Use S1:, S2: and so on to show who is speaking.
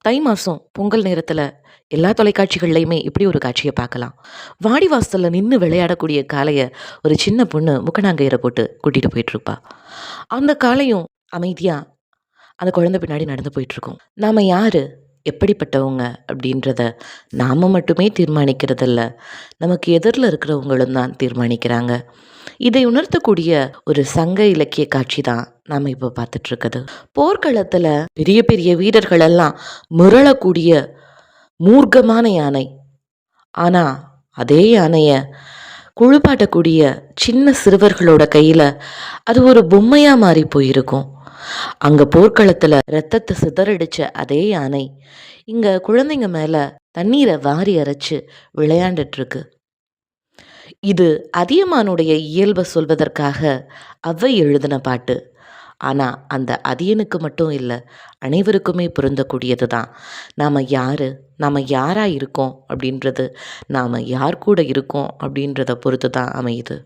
S1: தை மாசம் பொங்கல் நேரத்துல எல்லா தொலைக்காட்சிகள்லையுமே இப்படி ஒரு காட்சிய பார்க்கலாம். வாடிவாசல்ல நின்னு விளையாடக்கூடிய காளைய ஒரு சின்ன பொண்ணு முக்கணாங்கயிற போட்டு கூட்டிட்டு போயிட்டுருப்பா. அந்த காளையும் அமைதியா அந்த குழந்தை பின்னாடி நடந்து போயிட்டுருக்கும். நாம யாரு? எப்படிப்பட்டவங்க? அப்படின்றத நாம மட்டுமே தீர்மானிக்கிறதில்ல. நமக்கு எதிர்ல இருக்கிறவங்களும் தான் தீர்மானிக்கிறாங்க. இதை உணர்த்தக்கூடிய ஒரு சங்க இலக்கிய காட்சி தான் நாம இப்போ பார்த்துட்டு இருக்குது. போர்க்களத்துல பெரிய பெரிய வீரர்கள் எல்லாம் மிரளக்கூடிய மூர்க்கமான யானை. ஆனா அதே யானைய குளிப்பாட்டக்கூடிய சின்ன சிறுவர்களோட கையில அது ஒரு பொம்மையா மாறி போயிருக்கும். அங்க போர்க்களத்துல ரத்தத்தை சிதறடிச்ச அதே யானை இங்க குழந்தைங்க மேல தண்ணீரை வாரி அரைச்சு விளையாண்டுட்டு இருக்கு. இது அதியமானுடைய இயல்பை சொல்வதற்காக ஔவை எழுதின பாட்டு. ஆனா அந்த அதியனுக்கு மட்டும் இல்ல, அனைவருக்குமே பொருந்தக்கூடியது தான். நாம யாரு? நாம யாரா இருக்கோம் அப்படின்றது, நாம யார் கூட இருக்கோம் அப்படின்றத பொறுத்து தான் அமையுது.